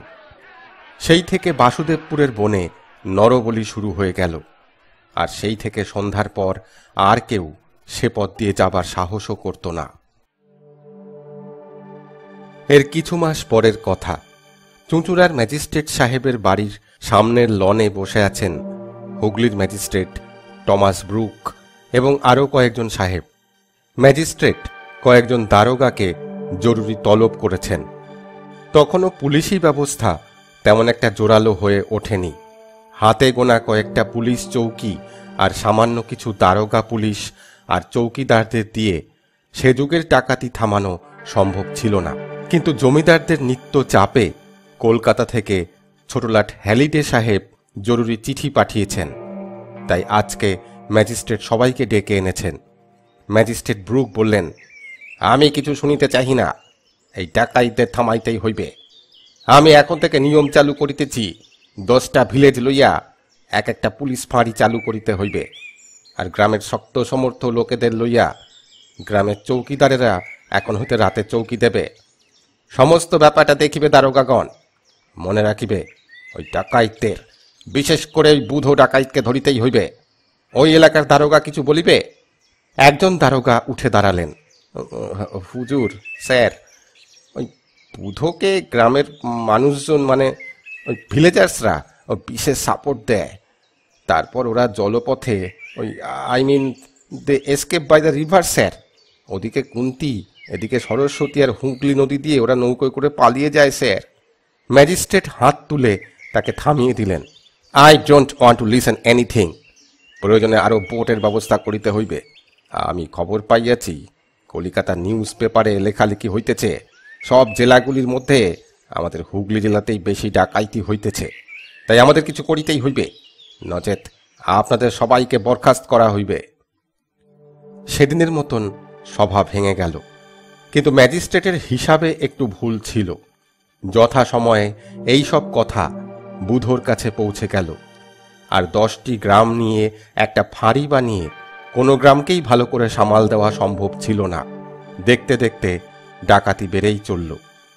সেই থেকে বাসুদেবপুরের বনে নরবলি শুরু হয়ে গেল। আর সেই থেকে সন্ধ্যার পর আর কেউ সে পথ দিয়ে যাবার সাহসও করত না। এর কিছু মাস পরের কথা, চুঁচুড়ার ম্যাজিস্ট্রেট সাহেবের বাড়ির সামনের লনে বসে আছেন হুগলির ম্যাজিস্ট্রেট টমাস ব্রুক এবং আরও কয়েকজন সাহেব। ম্যাজিস্ট্রেট কয়েকজন দারোগাকে জরুরি তলব করেছেন। তখনও পুলিশি ব্যবস্থা তেমন একটা জোরালো হয়ে ওঠেনি। হাতে গোনা কয়েকটা পুলিশ চৌকি আর সামান্য কিছু দারোগা পুলিশ আর চৌকিদারদের দিয়ে সে যুগের ডাকাতি থামানো সম্ভব ছিল না। কিন্তু জমিদারদের নিত্য চাপে কলকাতা থেকে ছোটলাট হ্যালিডে সাহেব জরুরি চিঠি পাঠিয়েছেন। তাই আজকে ম্যাজিস্ট্রেট সবাইকে ডেকে এনেছেন। ম্যাজিস্ট্রেট ব্রুক বললেন, আমি কিছু শুনিতে চাহি না, এই ডাকাইতদের থামাইতেই হইবে। আমি এখন থেকে নিয়ম চালু করিতেছি, 10টা ভিলেজ লইয়া এক একটা পুলিশ ফাঁড়ি চালু করিতে হইবে। আর গ্রামের শক্ত সমর্থ লোকেদের লইয়া গ্রামের চৌকিদারেরা এখন হইতে রাতে চৌকি দেবে। সমস্ত ব্যাপারটা দেখিবে দারোগাগণ। মনে রাখিবে, ওই ডাকাইতদের, বিশেষ করে ওই বুধো ডাকাইতকে ধরিতেই হইবে। ওই এলাকার দারোগা কিছু বলিবে? একজন দারোগা উঠে দাঁড়ালেন। হুজুর, স্যার, ওই বুধোকে গ্রামের মানুষজন মানে ওই ভিলেজার্সরা বিশেষ সাপোর্ট দেয়। তারপর ওরা জলপথে ওই they escape by the river sir. ওদিকে কুন্তি, এদিকে সরস্বতী আর হুগলি নদী দিয়ে ওরা নৌকোয় করে পালিয়ে যায় স্যার। ম্যাজিস্ট্রেট হাত তুলে তাকে থামিয়ে দিলেন। I don't want to listen anything. প্রয়োজনে আরও বোটের ব্যবস্থা করিতে হইবে। আমি খবর পাইয়াছি, কলিকাতা নিউজ পেপারে লেখালেখি হইতেছে, সব জেলাগুলির মধ্যে আমাদের হুগলি জেলাতেই বেশি ডাকাইতি হইতেছে। তাই আমাদের কিছু করিতেই হইবে, নচেত আপনাদের সবাইকে বরখাস্ত করা হইবে। সেদিনের মতন সভা ভেঙে গেল। কিন্তু ম্যাজিস্ট্রেটের হিসাবে একটু ভুল ছিল। যথাসময়ে এই সব কথা বুধোর কাছে পৌঁছে গেল। আর 10টি গ্রাম নিয়ে একটা ফাঁড়ি বানিয়ে কোনো গ্রামকেই ভালো করে সামাল দেওয়া সম্ভব ছিল না। দেখতে দেখতে ডাকাতি বেড়েই চলল।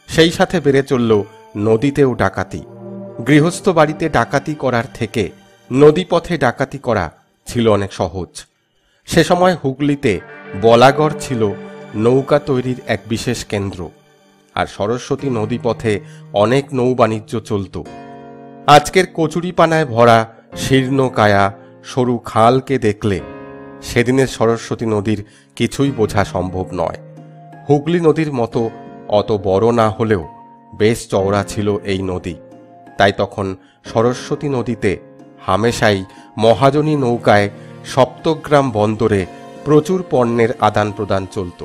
সেই সাথে বেড়ে চলল নদীতেও ডাকাতি। গৃহস্থ বাড়িতে ডাকাতি করার থেকে নদীপথে ডাকাতি করা ছিল অনেক সহজ। সে সময় হুগলিতে বলাগড় ছিল নৌকা তৈরির এক বিশেষ কেন্দ্র, আর সরস্বতী নদীপথে অনেক নৌ বাণিজ্য চলত। আজকের কচুরিপানায় ভরা শীর্ণ কায়া সরু খালকে দেখলে সেদিনের সরস্বতী নদীর কিছুই বোঝা সম্ভব নয়। হুগলি নদীর মতো অত বড় না হলেও বেশ চওড়া ছিল এই নদী। তাই তখন সরস্বতী নদীতে হামেশাই মহাজনী নৌকায় সপ্তগ্রাম বন্দরে প্রচুর পণ্যের আদান প্রদান চলত।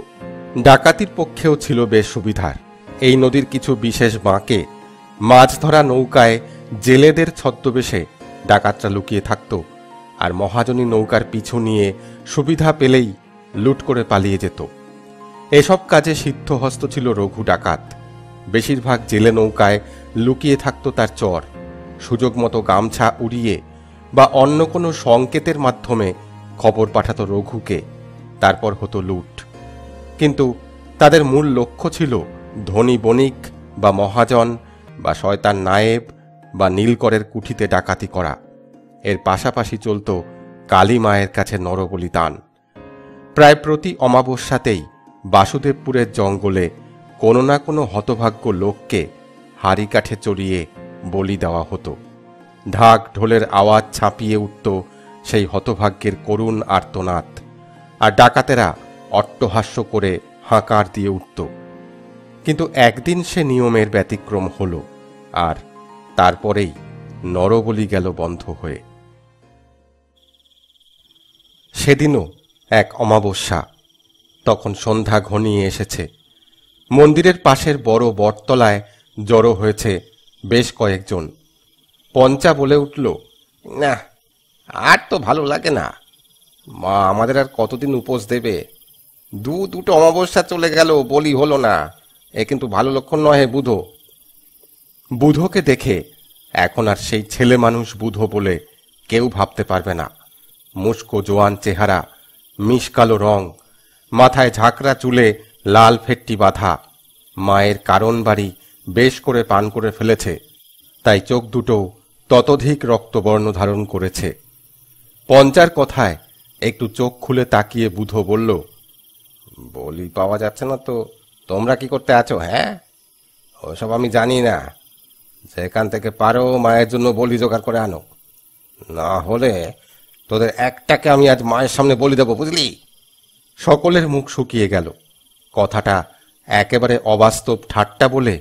ডাকাতির পক্ষেও ছিল বেশ সুবিধার। এই নদীর কিছু বিশেষ বাঁকে মাছ ধরা নৌকায় জেলেদের ছদ্মবেশে ডাকাতরা লুকিয়ে থাকত, আর মহাজনী নৌকার পিছু নিয়ে সুবিধা পেলেই লুট করে পালিয়ে যেত। এসব কাজে সিদ্ধহস্ত ছিল রঘু ডাকাত। বেশিরভাগ জেলে নৌকায় লুকিয়ে থাকত তার চর। সুযোগ মতো গামছা উড়িয়ে বা অন্য কোনো সংকেতের মাধ্যমে খবর পাঠাত রঘুকে। তারপর হতো লুট। কিন্তু তাদের মূল লক্ষ্য ছিল ধনী বণিক বা মহাজন বা শয়তান নায়েব বা নীলকরের কুঠিতে ডাকাতি করা। এর পাশাপাশি চলত কালী মায়ের কাছে নরবলিদান। প্রায় প্রতি অমাবস্যাতেই বাসুদেবপুরের জঙ্গলে কোনো না কোনো হতভাগ্য লোককে হাড়ি কাঠে চড়িয়ে বলি দেওয়া হতো। ঢাক ঢোলের আওয়াজ ছাপিয়ে উঠত সেই হতভাগ্যের করুণ আর্তনাদ, আর ডাকাতেরা অট্টহাস্য করে হাঁকার দিয়ে উঠত। কিন্তু একদিন সে নিয়মের ব্যতিক্রম হল, আর তারপরেই নরবলি গেল বন্ধ হয়ে। সেদিনও এক অমাবস্যা। তখন সন্ধ্যা ঘনিয়ে এসেছে। মন্দিরের পাশের বড় বটতলায় জড়ো হয়েছে বেশ কয়েকজন। পঞ্চা বলে উঠল, না, আর তো ভালো লাগে না। মা আমাদের আর কতদিন উপোস দেবে? দুটো অমাবস্যা চলে গেল, বলি হলো না। এ কিন্তু ভালো লক্ষণ নয় হে বুধো। বুধোকে দেখে এখন আর সেই ছেলে মানুষ বুধো বলে কেউ ভাবতে পারবে না। মুস্কো জোয়ান চেহারা, মিশকালো রং, মাথায় ঝাঁকড়া চুলে লাল ফেট্টি বাঁধা, মায়ের কারণ বাড়ি বেশ করে পান করে ফেলেছে, তাই চোখ দুটো ততোধিক রক্তবর্ণ ধারণ করেছে। পঞ্চার কথায় একটু চোখ খুলে তাকিয়ে বুধো বলল, বলি পাওয়া যাচ্ছে না তো তোমরা কি করতে আছো? হ্যাঁ, ওসব আমি জানি না। যেখান থেকে পারো মায়ের জন্য বলি জোগাড় করে আনো, না হলে তোদের একটাকে আমি আজ মায়ের সামনে বলি দেবো, বুঝলি? সকলের মুখ শুকিয়ে গেল। কথাটা একেবারে অবাস্তব ঠাট্টা বলে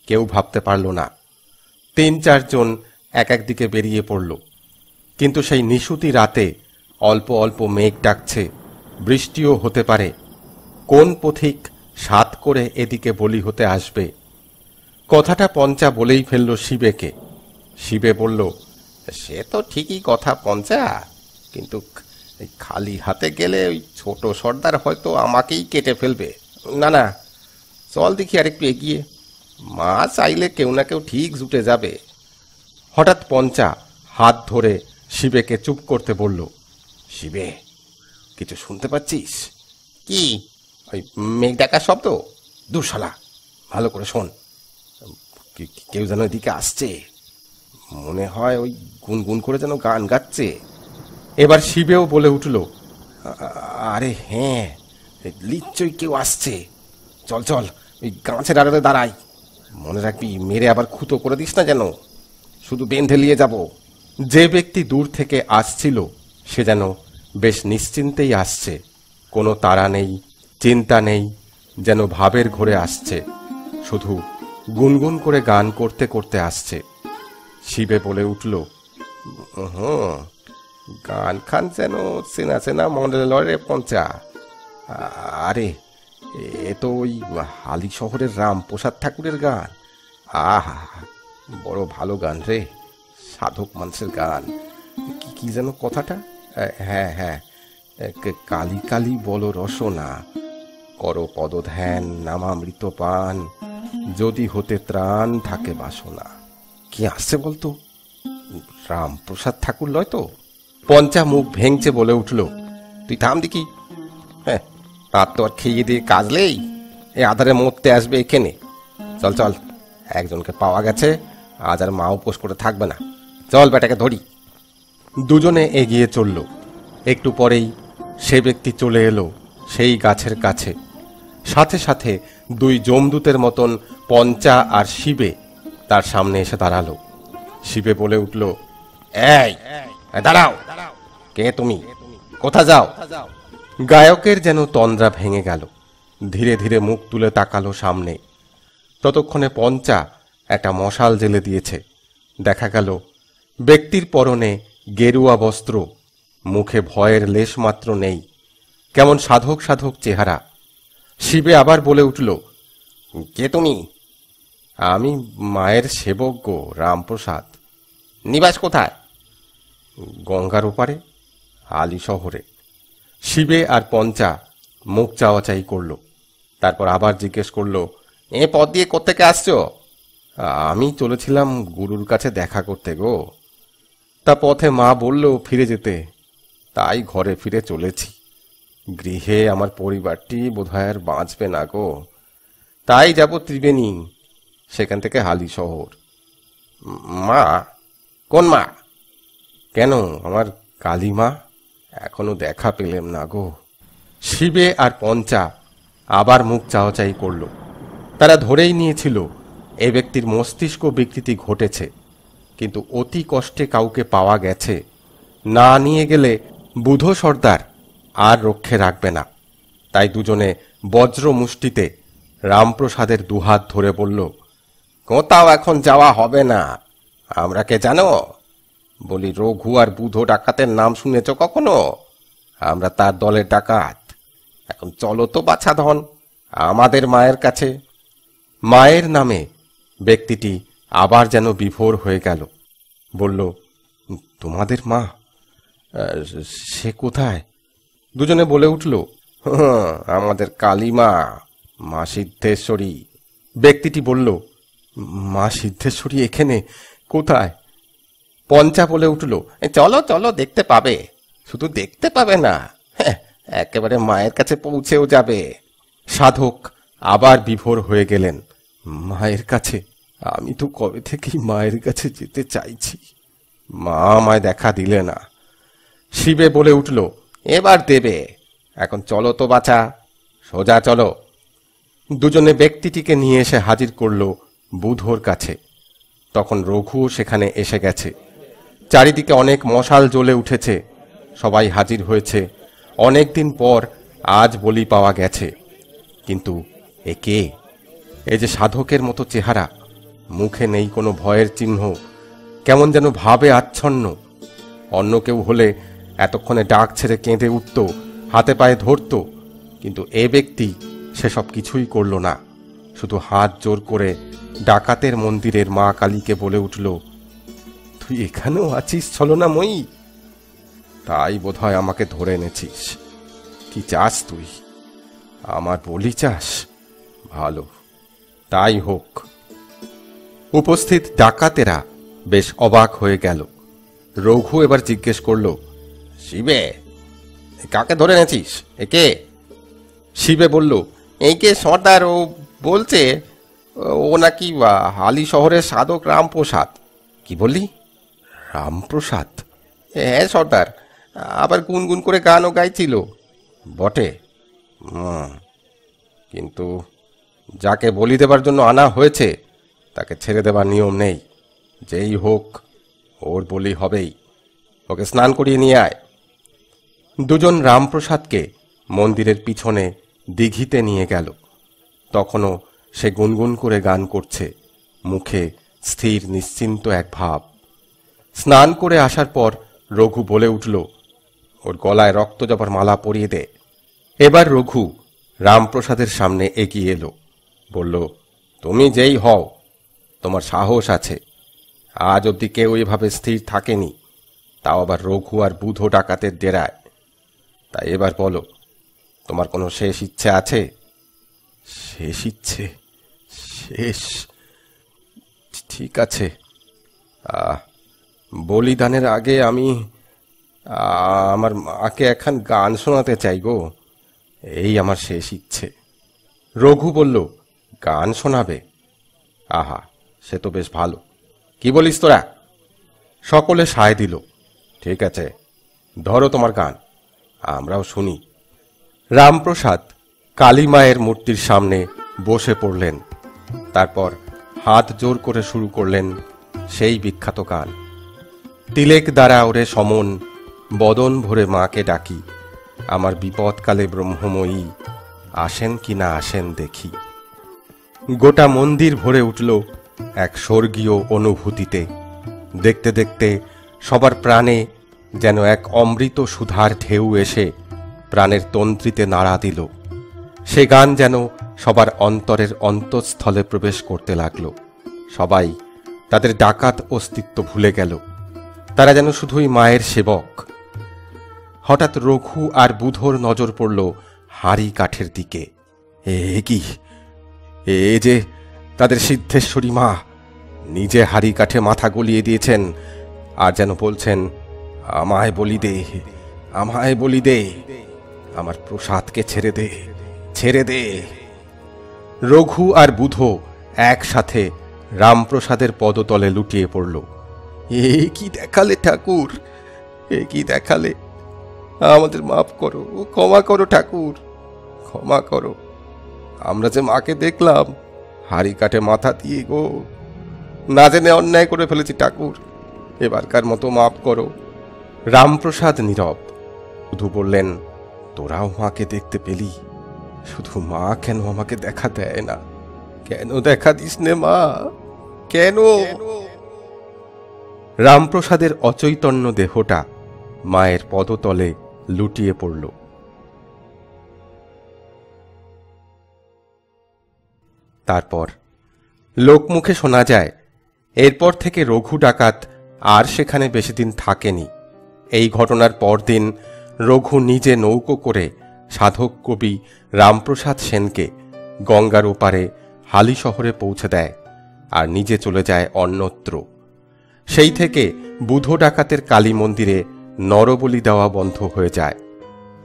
কেউ ভাবতে পারল না। ৩-৪ জন এক একদিকে বেরিয়ে পড়ল। কিন্তু সেই নিশুতি রাতে অল্প অল্প মেঘ ডাকছে, বৃষ্টিও হতে পারে। কোন পথিক সাত করে এদিকে বলি হতে আসবে? কথাটা পঞ্চা বলেই ফেলল শিবেকে। শিবে বলল, সে তো ঠিকই কথা পঞ্চা, কিন্তু খালি হাতে গেলে ওই ছোট সর্দার হয়তো আমাকেই কেটে ফেলবে। না না, চল দেখি আর একটু এগিয়ে, মা চাইলে কেউ না কেউ ঠিক জুটে যাবে। হঠাৎ পঞ্চা হাত ধরে শিবেকে চুপ করতে বলল, শিবে, কিছু শুনতে পাচ্ছিস? কি? ওই মেঘ ডাকার শব্দ। দুঃশালা, ভালো করে শোন। কেউ যেন এদিকে আসছে, মনে হয় ওই গুনগুন করে যেন গান গাচ্ছে। এবার শিবেও বলে উঠল, আরে হ্যাঁ, নিশ্চয়ই কেউ আসছে। চল চল, ওই গাছের আড়ালে দাঁড়াই। মনে রাখবি, মেরে আবার খুঁতো করে দিস না যেন, শুধু বেঁধে নিয়ে যাব। যে ব্যক্তি দূর থেকে আসছিল সে যেন বেশ নিশ্চিন্তেই আসছে, কোনো তাড়া নেই, চিন্তা নেই, যেন ভাবের ঘোরে আসছে, শুধু গুনগুন করে গান করতে করতে আসছে। শিবে বলে উঠল, গান খান যেন চেনা চেনা মনে লড়ে পঞ্চা। আরে, এ তো ওই হালি শহরের রামপ্রসাদ ঠাকুরের গান। আহা, বড় ভালো গান রে, সাধক মানুষের গান। কি যেন কথাটা? হ্যাঁ হ্যাঁ, কালি কালি বলো রসনা, করো পদধ্যান নামামৃত পান, যদি হতে ত্রাণ থাকে বাসনা। কি আসছে বলতো? রামপ্রসাদ ঠাকুর লয় তো? পঞ্চা মুখ ভেঙচে বলে উঠল, তুই থাম দেখি। হ্যাঁ, আর তো আর খেয়ে দিয়ে কাজলেই এ আধারে মরতে আসবে এখানে। চল চল, একজনকে পাওয়া গেছে, আজ আর মা উপোস করে থাকবে না। চল বেটাকে ধরি। দুজনে এগিয়ে চলল। একটু পরেই সে ব্যক্তি চলে এলো সেই গাছের কাছে। সাথে সাথে দুই যমদূতের মতন পঞ্চা আর শিবে তার সামনে এসে দাঁড়ালো। শিবে বলে উঠল, এই দাঁড়াও, কে তুমি? কোথা যাও? গায়কের যেন তন্দ্রা ভেঙে গেল, ধীরে ধীরে মুখ তুলে তাকালো সামনে। ততক্ষণে পঞ্চা একটা মশাল জেলে দিয়েছে। দেখা গেল ব্যক্তির পরনে গেরুয়া বস্ত্র, মুখে ভয়ের লেশমাত্র নেই, কেমন সাধক সাধক চেহারা। শিবে আবার বলে উঠল, কে তুমি? আমি মায়ের সেবক গো, রামপ্রসাদ। নিবাস কোথায়? গঙ্গার ওপারে, আলি শহরে। শিবে আর পঞ্চা মুখ চাওয়াচাই করল। তারপর আবার জিজ্ঞেস করল, এ পথ দিয়ে কোত্থেকে আসছো? আমি চলেছিলাম গুরুর কাছে দেখা করতে গো। তা পথে মা বলল ফিরে যেতে, তাই ঘরে ফিরে চলেছি। গৃহে আমার পরিবারটি বোধহয় আর বাঁচবে না গো, তাই যাব ত্রিবেণী, সেখান থেকে হালি শহর। মা? কোন মা? কেন, আমার কালী মা? এখনো দেখা পেলাম না গো। শিবে আর পঞ্চা আবার মুখ চাওয়াচাই করল। তারা ধরেই নিয়েছিল এ ব্যক্তির মস্তিষ্ক বিকৃতি ঘটেছে, কিন্তু অতি কষ্টে কাউকে পাওয়া গেছে। না নিয়ে গেলে বুধো সর্দার আর রক্ষে রাখবে না। তাই দুজনে বজ্র মুষ্টিতে রামপ্রসাদের দুহাত ধরে বলল, কোথাও এখন যাওয়া হবে না। আমরা কে জানো? বলি, রঘু আর বুধো ডাকাতের নাম শুনেছ কখনো? আমরা তার দলের ডাকাত। এখন চলো তো বাছাধন আমাদের মায়ের কাছে। মায়ের নামে ব্যক্তিটি আবার যেন বিভোর হয়ে গেল। বলল, তোমাদের মা? সে কোথায়? দুজনে বলে উঠল, আমাদের কালী মা, মা সিদ্ধেশ্বরী। ব্যক্তিটি বলল, মা সিদ্ধেশ্বরী এখানে কোথায়? পঞ্চা বলে উঠল, চলো চলো, দেখতে পাবে। শুধু দেখতে পাবে না, একেবারে মায়ের কাছে পৌঁছেও যাবে। সাধক আবার বিভোর হয়ে গেলেন। মায়ের কাছে, আমি তো কবে থেকেই মায়ের কাছে যেতে চাইছি, মা আমায় দেখা দিলে না। শিবে বলে উঠল, এবার দেবে, এখন চলো তো বাছা, সোজা চলো। দুজনে ব্যক্তিটিকে নিয়ে এসে হাজির করল বুধোর কাছে। তখন রঘুও সেখানে এসে গেছে। চারিদিকে অনেক মশাল জ্বলে উঠেছে, সবাই হাজির হয়েছে। অনেকদিন পর আজ বলি পাওয়া গেছে। কিন্তু এ কে? এ যে সাধকের মতো চেহারা, মুখে নেই কোনো ভয়ের চিহ্ন, কেমন যেন ভাবে আচ্ছন্ন। অন্য কেউ হলে এতক্ষণে ডাক ছেড়ে কেঁদে উঠত, হাতে পায়ে ধরত, কিন্তু এ ব্যক্তি সেসব কিছুই করল না। শুধু হাত জোর করে ডাকাতের মন্দিরের মা কালীকে বলে উঠল, তুই এখানেও আছিস ছলনাময়ী? তাই বোধহয় আমাকে ধরে এনেছিস। কি চাস তুই? আমার বলি চাস? ভালো, তাই হোক। উপস্থিত ডাকাতেরা বেশ অবাক হয়ে গেল। রঘু এবার জিজ্ঞেস করল, শিবে, কাকে ধরে এনেছিস? একে? শিবে বলল, এইকে সর্দার, ও বলছে ও নাকি হালি শহরের সাধক রামপ্রসাদ। কি বললি? রামপ্রসাদ? হ্যাঁ সর্দার, আবার গুনগুন করে গানও গাইছিল। বটে, কিন্তু যাকে বলি দেবার জন্য আনা হয়েছে তাকে ছেড়ে দেবার নিয়ম নেই। যেই হোক ওর বলি হবেই। ওকে স্নান করিয়ে নিয়ে আয়। দুজন রামপ্রসাদকে মন্দিরের পিছনে দিঘিতে নিয়ে গেল। তখনও সে গুনগুন করে গান করছে, মুখে স্থির নিশ্চিন্ত এক ভাব। স্নান করে আসার পর রঘু বলে উঠল, ওর গলায় রক্ত জবার মালা পরিয়ে দে। এবার রঘু রামপ্রসাদের সামনে এগিয়ে এলো, বলল, তুমি যেই হও, তোমার সাহস আছে। আজ অব্দি কেউ এভাবে স্থির থাকেনি, তাও আবার রঘু আর বুধো ডাকাতের ডেরায়। তাই এবার বলো, তোমার কোনো শেষ ইচ্ছে আছে? শেষ ইচ্ছে? শেষ? ঠিক আছে, বলিদানের আগে আমি আমার মাকে একখান গান শোনাতে চাই গো, এই আমার শেষ ইচ্ছে। রঘু বলল, গান শোনাবে? আহা, সে তো বেশ ভালো। কি বলিস তোরা? সকলে সায় দিল। ঠিক আছে, ধরো তোমার গান, আমরাও শুনি। রামপ্রসাদ কালীমায়ের মূর্তির সামনে বসে পড়লেন। তারপর হাত জোর করে শুরু করলেন সেই বিখ্যাত গান। তিলেক দ্বারা ওরে সমন, বদন ভরে মাকে ডাকি, আমার বিপদকালে ব্রহ্মময়ী, আসেন কি না আসেন দেখি। গোটা মন্দির ভরে উঠল এক স্বর্গীয় অনুভূতিতে। দেখতে দেখতে সবার প্রাণে যেন এক অমৃত সুধার ঢেউ এসে প্রাণের তন্ত্রীতে নাড়া দিল। সে গান যেন সবার অন্তরের অন্তঃস্থলে প্রবেশ করতে লাগল। সবাই তাদের ডাকাত অস্তিত্ব ভুলে গেল। তারা যেন শুধুই মায়ের সেবক। হঠাৎ রঘু আর বুধোর নজর পড়ল হাঁড়ি কাঠের দিকে। এ কি? এ যে তাদের সিদ্ধেশ্বরী মা, নিজে হাঁড়ি কাঠে মাথা গলিয়ে দিয়েছেন, আর যেন বলছেন, আমায় বলি দে, আমায় বলি দে, আমার প্রসাদকে ছেড়ে দে, ছেড়ে দে। রঘু আর বুধো একসাথে রামপ্রসাদের পদতলে লুটিয়ে পড়ল। এ কি দেখালে ঠাকুর, এ কি দেখালে! আমাদের মাফ করো, ক্ষমা করো ঠাকুর, ক্ষমা করো। আমরা যে মাকে দেখলাম হাঁড়ি কাঠে মাথা দিয়ে গো, না জেনে অন্যায় করে ফেলেছি ঠাকুর, এবারকার মতো মাফ করো। রামপ্রসাদ নীরব। শুধু বললেন, তোরাও মাকে দেখতে পেলি, শুধু মা কেন আমাকে দেখা দেয় না? কেন দেখা দিস নে মা, কেন? রামপ্রসাদের অচৈতন্য দেহটা মায়ের পদতলে লুটিয়ে পড়ল। তারপর লোকমুখে শোনা যায়, এরপর থেকে রঘু ডাকাত আর সেখানে বেশি দিন থাকেনি। এই ঘটনার পরদিন রঘু নিজে নৌকো করে সাধক কবি রামপ্রসাদ সেনকে গঙ্গার ওপারে হালি শহরে পৌঁছে দেয় আর নিজে চলে যায় অন্যত্র। সেই থেকে বুধো ডাকাতের কালী মন্দিরে নরবলি দেওয়া বন্ধ হয়ে যায়।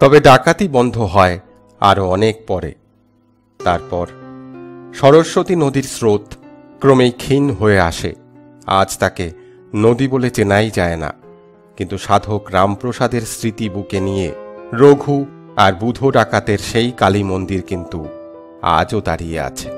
তবে ডাকাতি বন্ধ হয় আরো অনেক পরে। তারপর সরস্বতী নদীর স্রোত ক্রমেই ক্ষীণ হয়ে আসে। আজ তাকে নদী বলে চেনাই যায় না, কিন্তু সাধক রামপ্রসাদের স্মৃতি বুকে নিয়ে রঘু আর বুধো ডাকাতের সেই কালী মন্দির কিন্তু আজও দাঁড়িয়ে আছে।